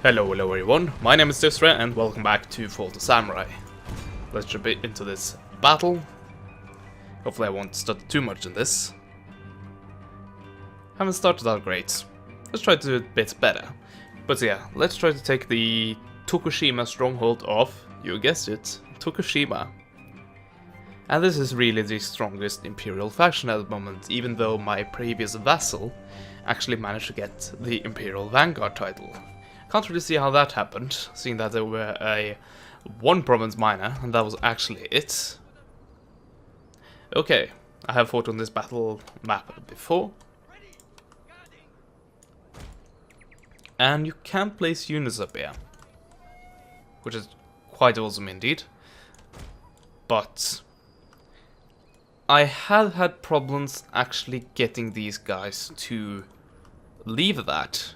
Hello everyone, my name is Disra and welcome back to Fall to Samurai. Let's jump into this battle. Hopefully I won't stutter too much in this. Haven't started out great. Let's try to do it a bit better. But yeah, let's try to take the Tokushima stronghold of, you guessed it, Tokushima. And this is really the strongest Imperial faction at the moment, even though my previous vassal actually managed to get the Imperial Vanguard title. Can't really see how that happened, seeing that there were a one province minor, and that was actually it. Okay, I have fought on this battle map before. And you can place units up here, which is quite awesome indeed. But I have had problems actually getting these guys to leave that.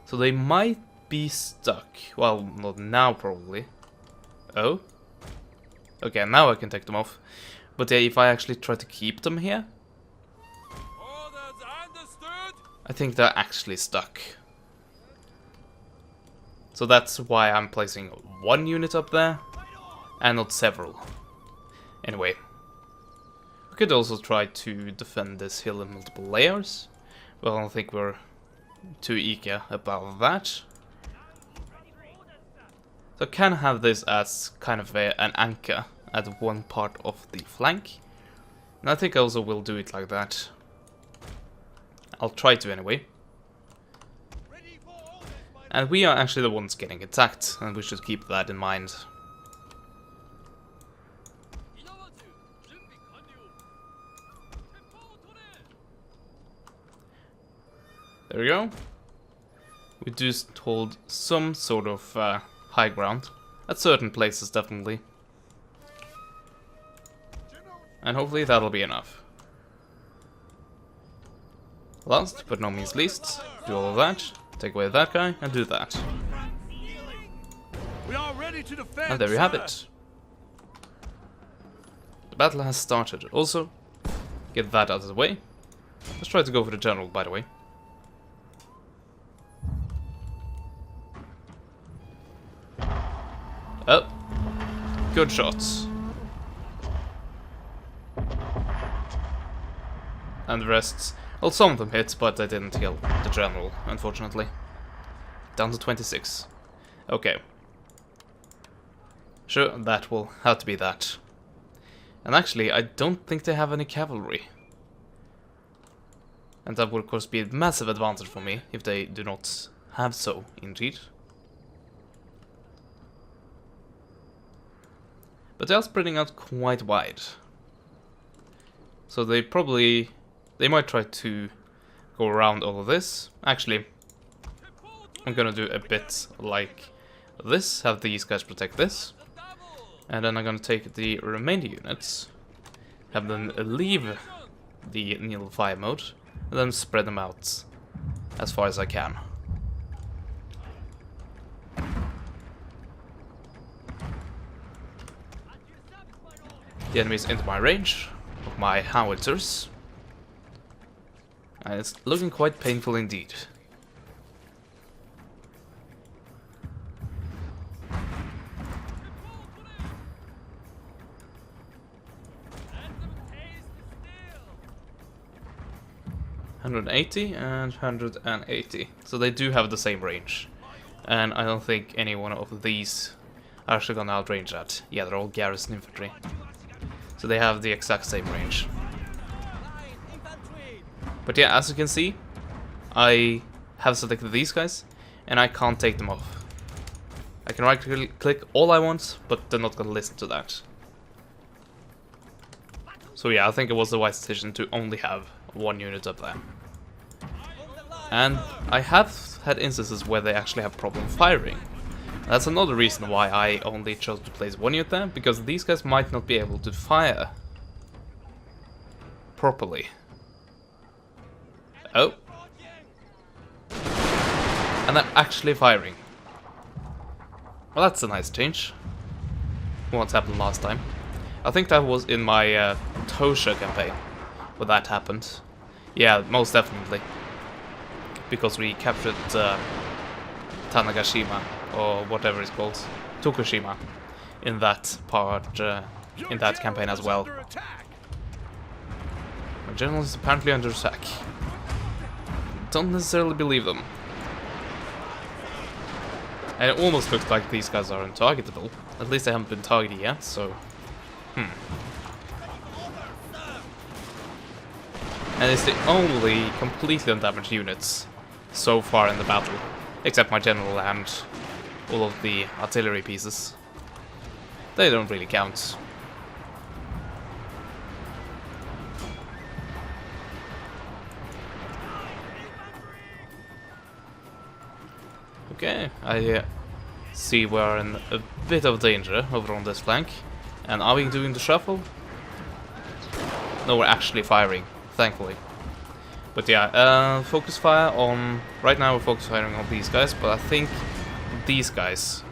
So they might be stuck. Well, not now probably. Oh? Okay, now I can take them off. But yeah, if I actually try to keep them here, I think they're actually stuck. So that's why I'm placing one unit up there, and not several. Anyway, we could also try to defend this hill in multiple layers. Well, I don't think we're too eager about that. So I can have this as kind of an anchor at one part of the flank. And I think I also will do it like that. I'll try to anyway. And we are actually the ones getting attacked, and we should keep that in mind. There we go. We do hold some sort of high ground. At certain places, definitely. And hopefully that'll be enough. Last, but no means least, do all of that, take away that guy, and do that. And there you have it. The battle has started. Also, get that out of the way. Let's try to go for the general, by the way. Oh, good shots. And the rest, well, some of them hit, but I didn't kill the general, unfortunately. Down to 26. Okay. Sure, that will have to be that. And actually, I don't think they have any cavalry. And that would of course be a massive advantage for me, if they do not have so, indeed. But they are spreading out quite wide. So they might try to go around all of this. Actually, I'm gonna do a bit like this, have these guys protect this. And then I'm gonna take the remaining units, have them leave the Neil Fire mode, and then spread them out as far as I can. The enemy is into my range of my howitzers. And it's looking quite painful indeed. (180) and 180. So they do have the same range. And I don't think any one of these are actually gonna outrange that. Yeah, they're all garrison infantry. So they have the exact same range. But yeah, as you can see, I have selected these guys, and I can't take them off. I can right-click all I want, but they're not gonna listen to that. So yeah, I think it was the wise decision to only have one unit up there. And I have had instances where they actually have problem firing. That's another reason why I only chose to place one unit there, because these guys might not be able to fire properly. Oh. And they're actually firing. Well, that's a nice change. What happened last time. I think that was in my Tosha campaign where that happened. Yeah, most definitely. Because we captured Tanagashima, or whatever it's called, Tokushima, in that part, in that campaign as well. My general is apparently under attack. Don't necessarily believe them. And it almost looks like these guys are untargetable. At least they haven't been targeted yet, so... And it's the only completely undamaged units so far in the battle. Except my general and all of the artillery pieces. They don't really count. Okay, I see we're in a bit of danger over on this flank. And are we doing the shuffle? No, we're actually firing, thankfully. But yeah, focus fire on... Right now we're focus firing on these guys, but I think these guys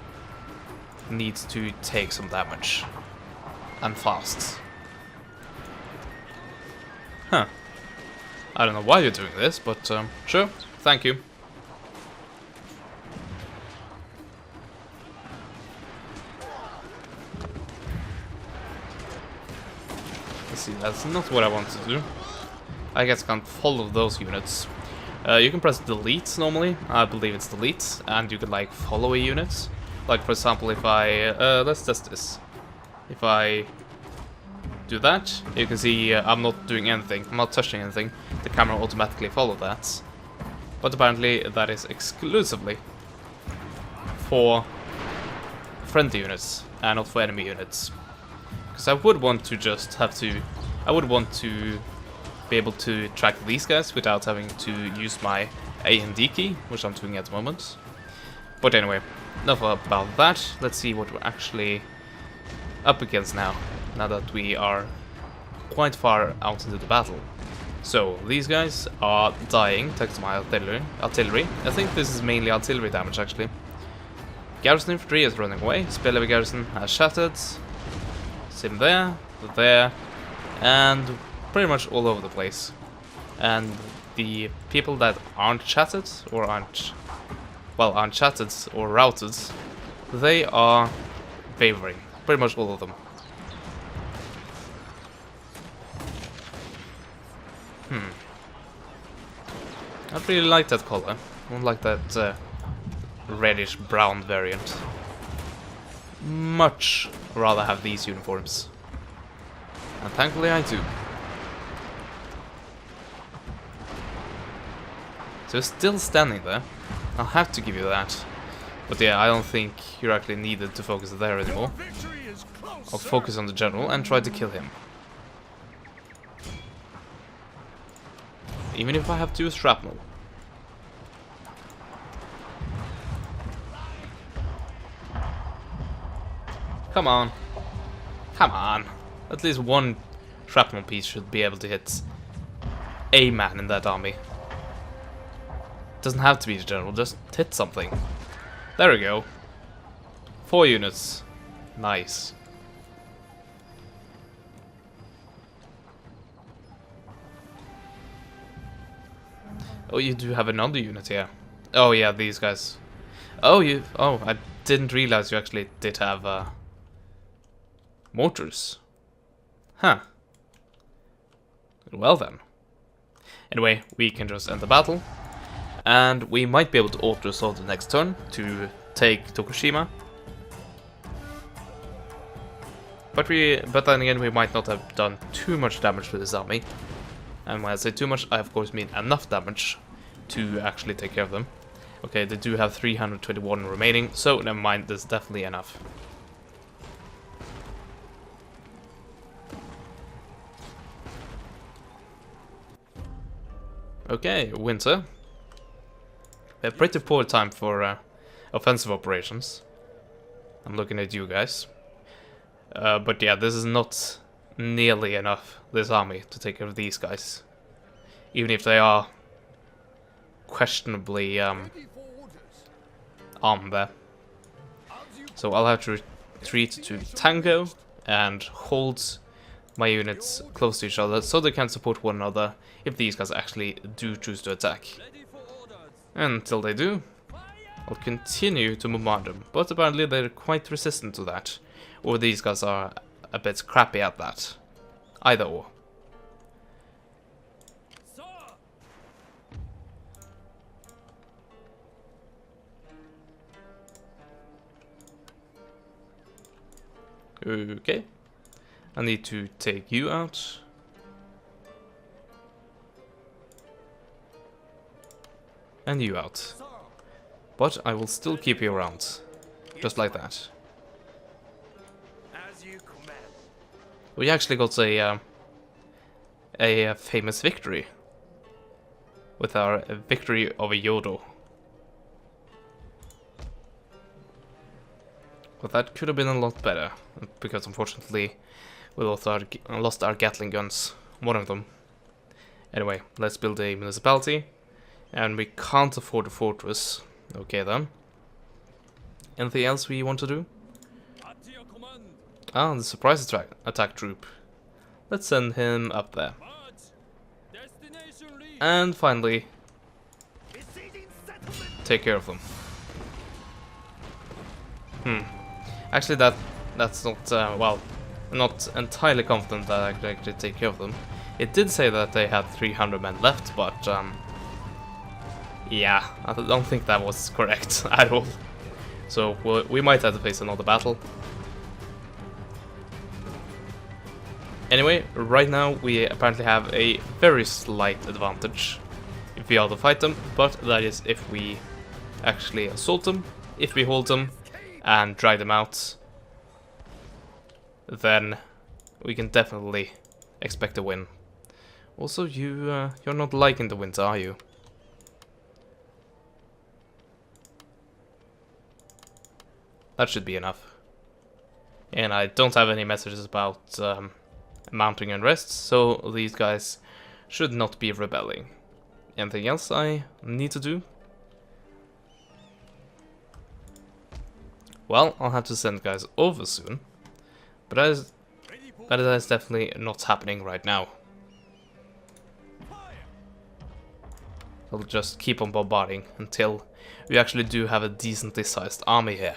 need to take some damage. And fast. Huh. I don't know why you're doing this, but sure, thank you. See, that's not what I want to do. I guess I can't follow those units. You can press delete normally. I believe it's delete, and you can like follow a unit. Like for example, if I let's test this. If I do that, you can see I'm not doing anything. I'm not touching anything. The camera will automatically follow that. But apparently that is exclusively for friendly units and not for enemy units. Because I would want to just have to... I would want to be able to track these guys without having to use my A and D key, which I'm doing at the moment. But anyway, enough about that. Let's see what we're actually up against now that we are quite far out into the battle. So, these guys are dying thanks to my artillery. I think this is mainly artillery damage, actually. Garrison infantry is running away. Spellevi garrison has shattered. Same there, and pretty much all over the place. And the people that aren't shattered, or aren't shattered or routed, they are wavering. Pretty much all of them. I really like that color. I don't like that reddish brown variant. Much rather have these uniforms. And thankfully I do. So still standing there. I'll have to give you that. But yeah, I don't think you're actually needed to focus there anymore. I'll focus on the general and try to kill him. Even if I have to use shrapnel. Come on. Come on. At least one shrapnel piece should be able to hit a man in that army. Doesn't have to be the general, just hit something. There we go. 4 units. Nice. Oh, you do have another unit here. Oh yeah, these guys. Oh, I didn't realize you actually did have mortars. Huh. Well then. Anyway, we can just end the battle. And we might be able to auto-assault the next turn to take Tokushima. But then again, we might not have done too much damage to this army. And when I say too much, I of course mean enough damage to actually take care of them. Okay, they do have 321 remaining, so never mind, there's definitely enough. Okay, winter. A pretty poor time for offensive operations. I'm looking at you guys. But yeah, this is not nearly enough, this army, to take care of these guys. Even if they are questionably armed there. So I'll have to retreat to Tango and hold my units close to each other so they can support one another if these guys actually do choose to attack. And until they do, I'll continue to bombard them, but apparently they're quite resistant to that. Or these guys are a bit crappy at that. Either or. Okay. I need to take you out. And you out. But I will still keep you around. Just like that. We actually got a famous victory. With our victory over Yodo. But that could have been a lot better. Because unfortunately we lost our Gatling guns. One of them. Anyway, let's build a municipality. And we can't afford a fortress. Okay then. Anything else we want to do? Ah, the surprise attack troop. Let's send him up there. And finally, take care of them. Actually that's not, well, I'm not entirely confident that I could actually take care of them. It did say that they had 300 men left, but yeah, I don't think that was correct at all. So we might have to face another battle. Anyway, right now we apparently have a very slight advantage if we are to fight them, but that is if we actually assault them. If we hold them and drag them out, then we can definitely expect a win. Also, you're not liking the winter, are you? That should be enough. And I don't have any messages about mounting unrest, so these guys should not be rebelling. Anything else I need to do? Well, I'll have to send guys over soon, but that is definitely not happening right now. I'll just keep on bombarding until we actually do have a decently sized army here.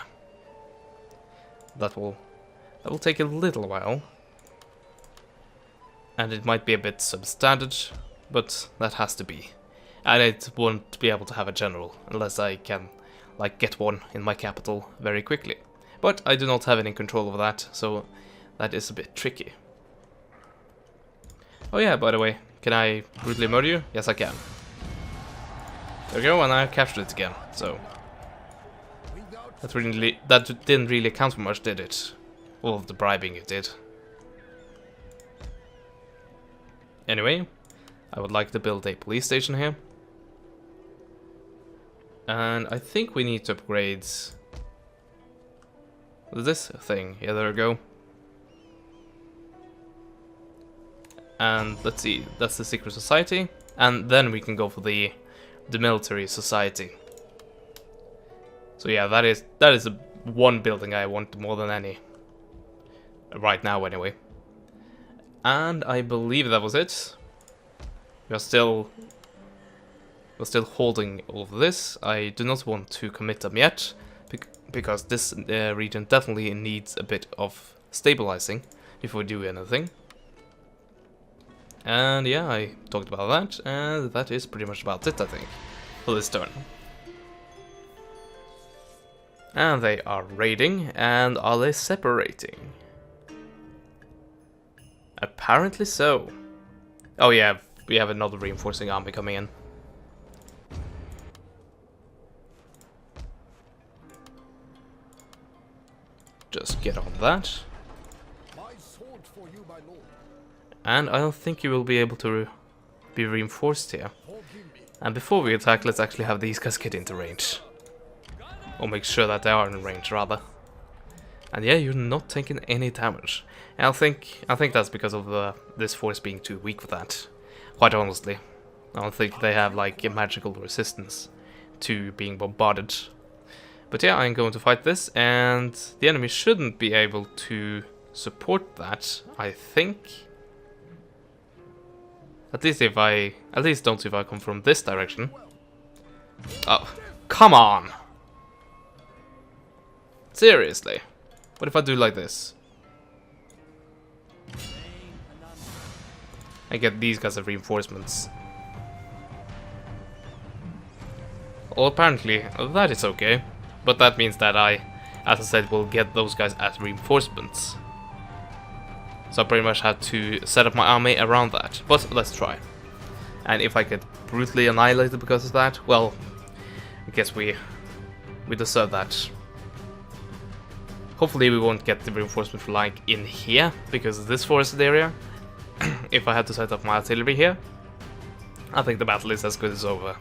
That will take a little while. And it might be a bit substandard, but that has to be. And I won't be able to have a general unless I can, like, get one in my capital very quickly. But I do not have any control over that, so that is a bit tricky. Oh yeah, by the way, can I brutally murder you? Yes, I can. There we go, and I captured it again, so... that didn't really count for much, did it? All of the bribing it did. Anyway, I would like to build a police station here. And I think we need to upgrade this thing. Yeah, there we go. And let's see, that's the secret society. And then we can go for the military society. So yeah, that is the one building I want more than any. Right now, anyway. And I believe that was it. We're still holding all of this. I do not want to commit them yet, because this region definitely needs a bit of stabilizing before we do anything. And yeah, I talked about that, and that is pretty much about it, I think, for this turn. And they are raiding, and are they separating? Apparently so. Oh yeah, we have another reinforcing army coming in. Just get on that. And I don't think you will be able to be reinforced here. And before we attack, let's actually have these guys get into range. Or make sure that they are in range, rather. And yeah, you're not taking any damage. And I think that's because of this force being too weak for that. Quite honestly. I don't think they have like a magical resistance to being bombarded. But yeah, I'm going to fight this, and the enemy shouldn't be able to support that, I think. At least don't if I come from this direction. Oh, come on! Seriously? What if I do like this? I get these guys as reinforcements. Well, apparently that is okay, but that means that I, as I said, will get those guys as reinforcements. So I pretty much have to set up my army around that, but let's try. And if I get brutally annihilated because of that, well, I guess we deserve that. Hopefully we won't get the reinforcement like in here, because of this forested area. If I had to set up my artillery here, I think the battle is as good as over.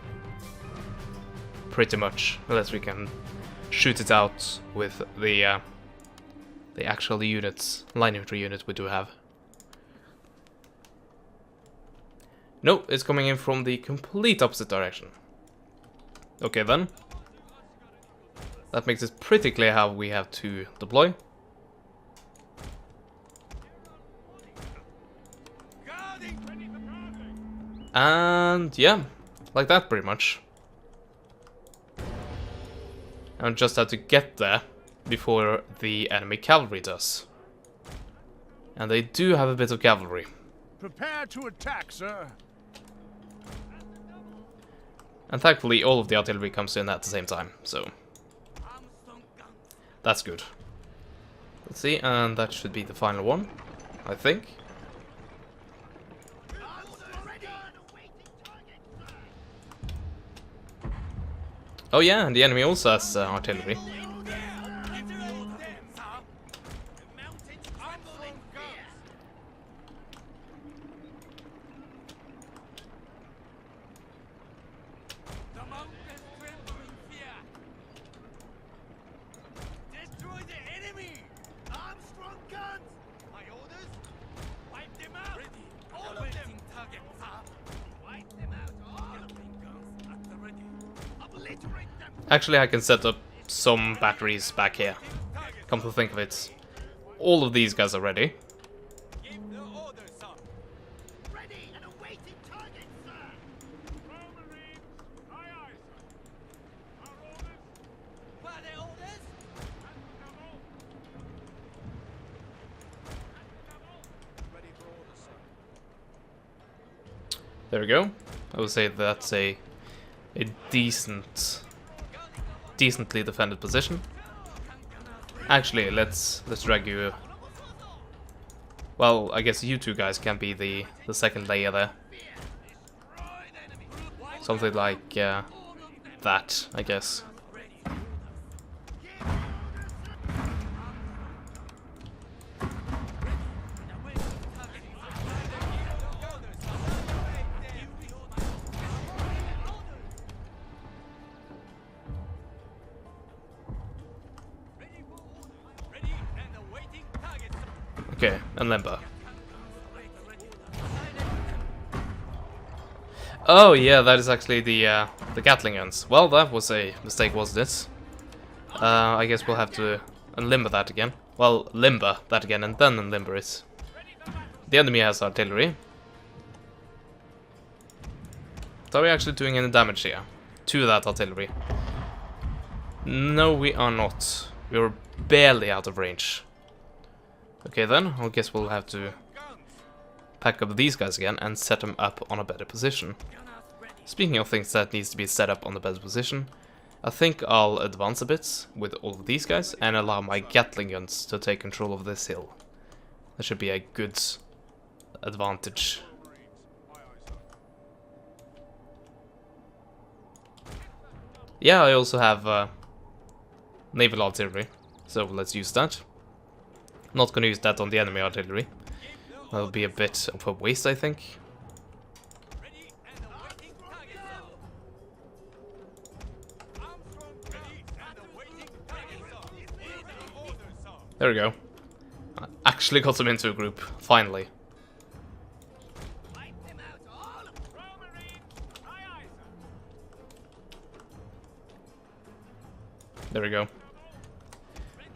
Pretty much, unless we can shoot it out with the actual units, line infantry units we do have. No, it's coming in from the complete opposite direction. Okay then. That makes it pretty clear how we have to deploy. And yeah, like that pretty much. And just have to get there before the enemy cavalry does. And they do have a bit of cavalry. Prepare to attack, sir. And thankfully all of the artillery comes in at the same time, so that's good. Let's see, and that should be the final one, I think. Oh yeah, and the enemy also has artillery. Actually, I can set up some batteries back here. Come to think of it, all of these guys are ready. There we go. I would say that's a decently defended position. Actually, let's drag you. Well, I guess you two guys can be the second layer there. Something like that, I guess. Okay, and limber. Oh yeah, that is actually the Gatling guns. Well, that was a mistake, wasn't it? I guess we'll have to unlimber that again. Well, limber that again, and then unlimber it. The enemy has artillery. So are we actually doing any damage here to that artillery? No, we are not. We're barely out of range. Okay then, I guess we'll have to pack up these guys again and set them up on a better position. Speaking of things that needs to be set up on a better position, I think I'll advance a bit with all of these guys and allow my Gatling guns to take control of this hill. That should be a good advantage. Yeah, I also have naval artillery, so let's use that. Not gonna use that on the enemy artillery. That'll be a bit of a waste, I think. There we go. I actually got them into a group, finally. There we go.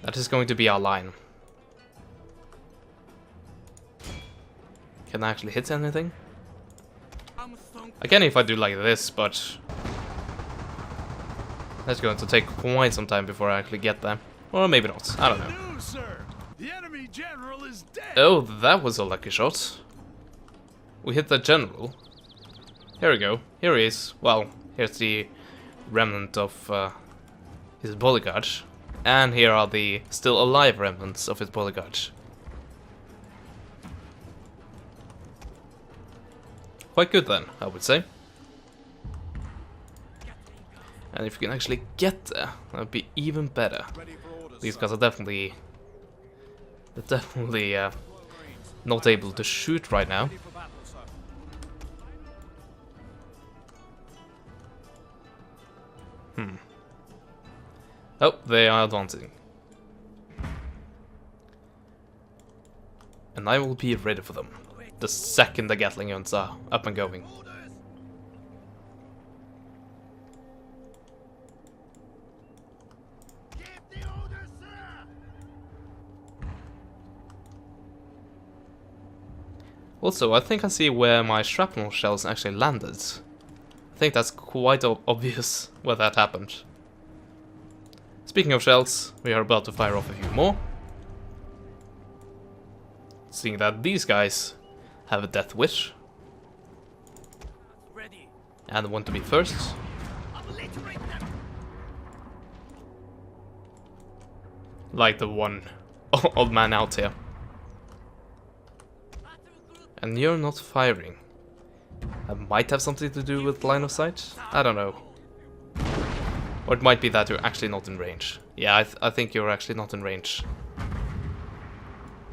That is going to be our line. Can I actually hit anything? I can if I do like this, but that's going to take quite some time before I actually get there. Or maybe not, I don't know. Good news, sir. The enemy general is dead. Oh, that was a lucky shot. We hit the general. Here we go. Here he is. Well, here's the remnant of his bodyguard. And here are the still alive remnants of his bodyguard. Quite good then, I would say. And if you can actually get there, that would be even better. These guys are definitely not able to shoot right now. Oh, they are advancing. And I will be ready for them the second the Gatling guns are up and going. Also, I think I see where my shrapnel shells actually landed. I think that's quite obvious where that happened. Speaking of shells, we are about to fire off a few more. Seeing that these guys have a death wish. And want to be first. Like the one old man out here. And you're not firing. That might have something to do with line of sight? I don't know. Or it might be that you're actually not in range. Yeah, I think you're actually not in range.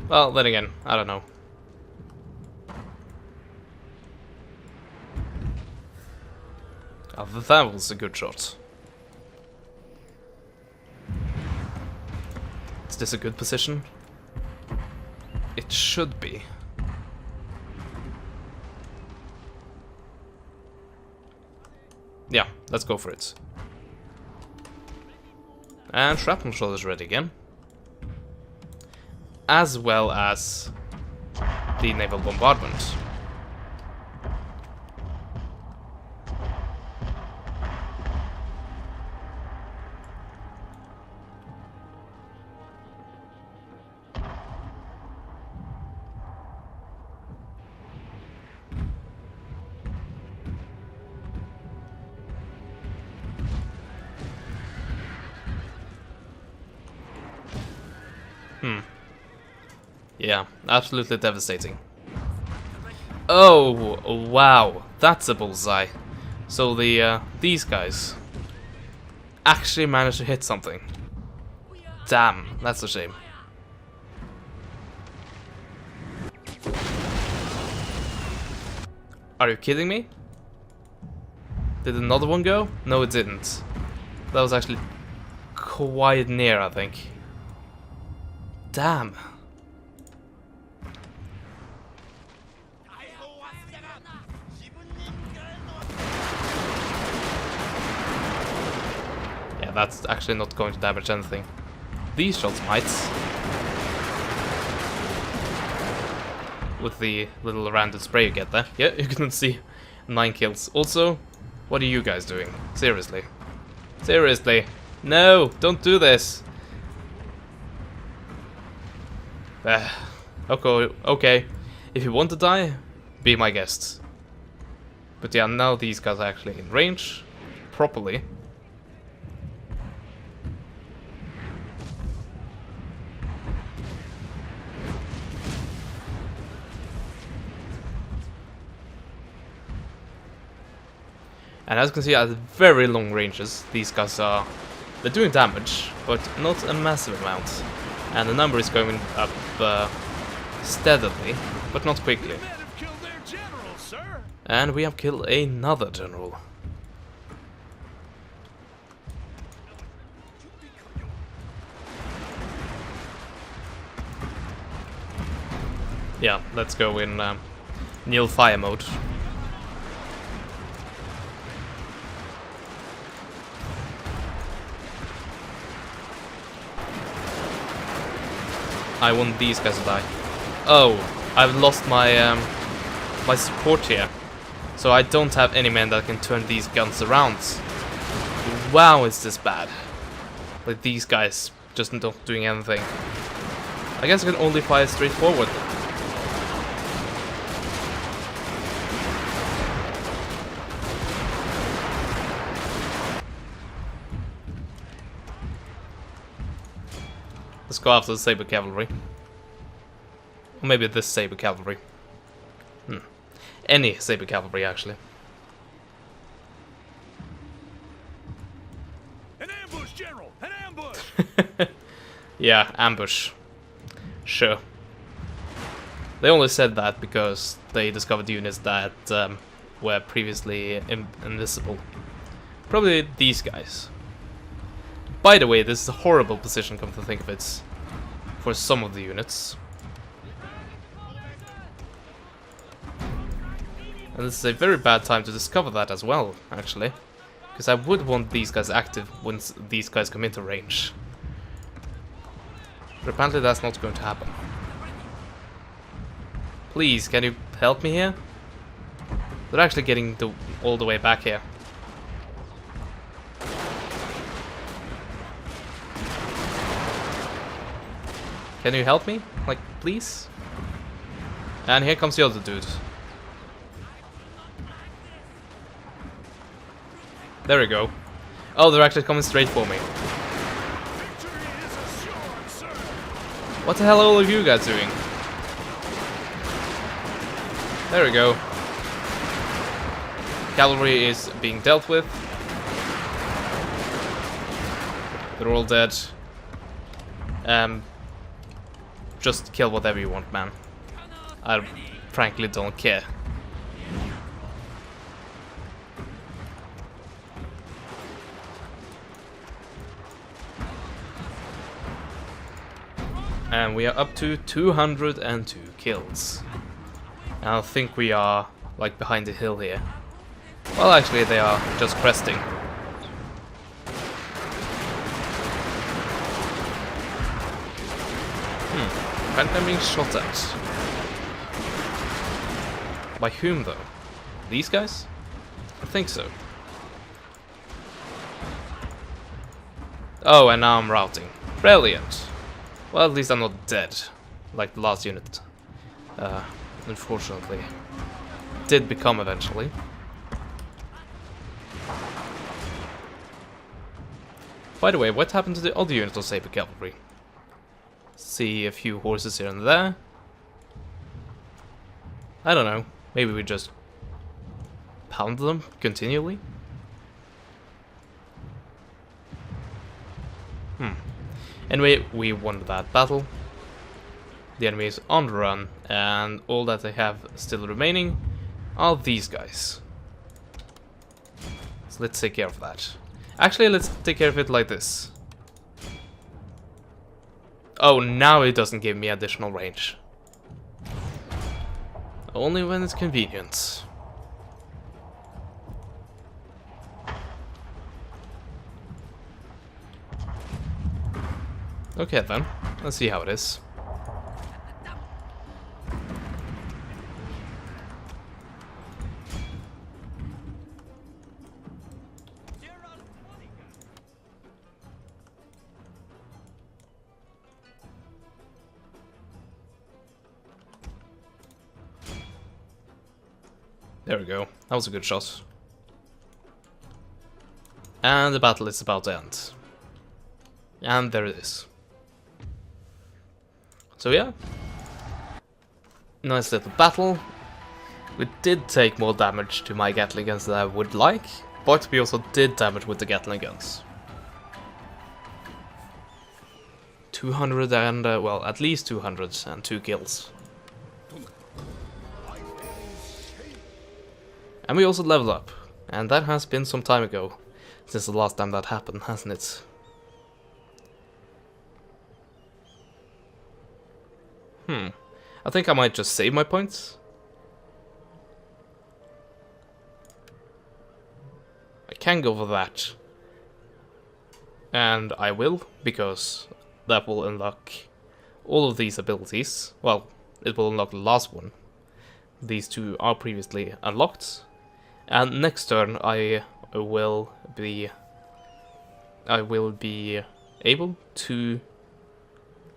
Well, then again, I don't know. Oh, that was a good shot. Is this a good position? It should be. Yeah, let's go for it. And shrapnel shot is ready again. As well as the naval bombardment. Yeah, absolutely devastating. Oh, wow, that's a bullseye. So these guys actually managed to hit something. Damn, that's a shame. Are you kidding me? Did another one go? No, it didn't. That was actually quite near, I think. Damn. Yeah, that's actually not going to damage anything. These shots might. With the little random spray you get there. Yeah, you can see 9 kills. Also, what are you guys doing? Seriously. Seriously. No, don't do this. Okay. If you want to die, be my guest. But yeah, now these guys are actually in range. Properly. And as you can see, at very long ranges, these guys are... They're doing damage, but not a massive amount. And the number is going up steadily, but not quickly. And we have killed another general. Yeah, let's go in Neil Fire mode. I want these guys to die. Oh, I've lost my my support here. So I don't have any men that can turn these guns around. Wow, is this bad. Like, these guys just not doing anything. I guess I can only fire straight forward. Let's go after the saber cavalry. Or maybe this saber cavalry. Any saber cavalry, actually. An ambush, General! An ambush! Yeah, ambush. Sure. They only said that because they discovered units that were previously invisible. Probably these guys. By the way, this is a horrible position, come to think of it, for some of the units. And this is a very bad time to discover that as well, actually. Because I would want these guys active once these guys come into range. But apparently that's not going to happen. Please, can you help me here? They're actually getting all the way back here. Can you help me? Like, please? And here comes the other dude. There we go. Oh, they're actually coming straight for me. What the hell are all of you guys doing? There we go. Cavalry is being dealt with. They're all dead. Just kill whatever you want, man. I frankly don't care. And we are up to 202 kills. And I think we are, like, behind the hill here. Well, actually, they are just cresting. Apparently I'm being shot at. By whom, though? These guys? I think so. Oh, and now I'm routing. Brilliant. Well, at least I'm not dead, like the last unit. Unfortunately. Did become eventually. By the way, what happened to the other unit of Saber Cavalry? See a few horses here and there. I don't know. Maybe we just pound them continually? Anyway, we won that battle. The enemy is on the run, and all that they have still remaining are these guys. So let's take care of that. Actually, let's take care of it like this. Oh, now it doesn't give me additional range. Only when it's convenient. Okay then, let's see how it is. There we go, that was a good shot. And the battle is about to end. And there it is. So yeah, nice little battle. We did take more damage to my Gatling guns than I would like, but we also did damage with the Gatling guns. 200 and, well, at least 202 kills. And we also leveled up, and that has been some time ago, since the last time that happened, hasn't it? I think I might just save my points. I can go for that. And I will, because that will unlock all of these abilities. Well, it will unlock the last one. These two are previously unlocked. And next turn I will be able to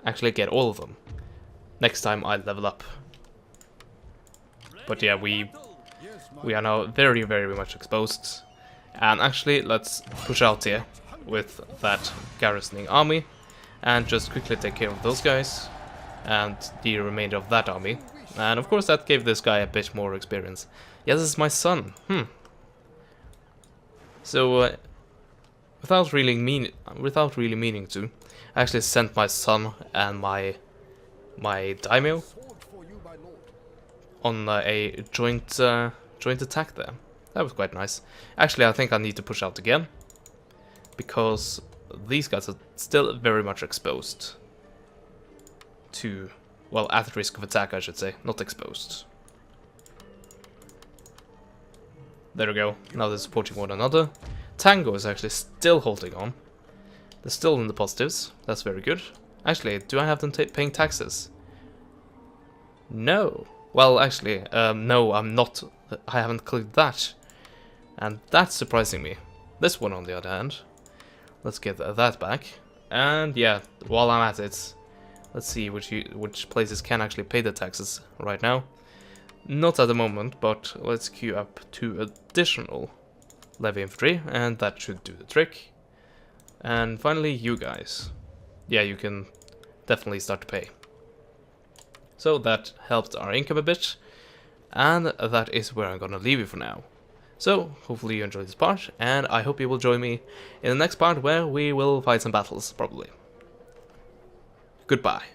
actually get all of them next time I level up. But yeah, we are now very, very much exposed. And actually, let's push out here with that garrisoning army and just quickly take care of those guys and the remainder of that army. And of course that gave this guy a bit more experience. Yeah, this is my son. So without really meaning to, I actually sent my son and my daimyo on a joint attack there. That was quite nice. Actually, I think I need to push out again, because these guys are still very much exposed to, well, at risk of attack, I should say, not exposed. There we go. Now they're supporting one another. Tango is actually still holding on. They're still in the positives. That's very good. Actually, do I have them paying taxes? No. Well, actually, no, I'm not. I haven't clicked that. And that's surprising me. This one, on the other hand. Let's get that back. And yeah, while I'm at it, let's see which places can actually pay the taxes right now. Not at the moment, but let's queue up 2 additional levy infantry, and that should do the trick. And finally, you guys. Yeah, you can definitely start to pay. So that helped our income a bit, and that is where I'm gonna leave you for now. So, hopefully you enjoyed this part, and I hope you will join me in the next part where we will fight some battles, probably. Goodbye.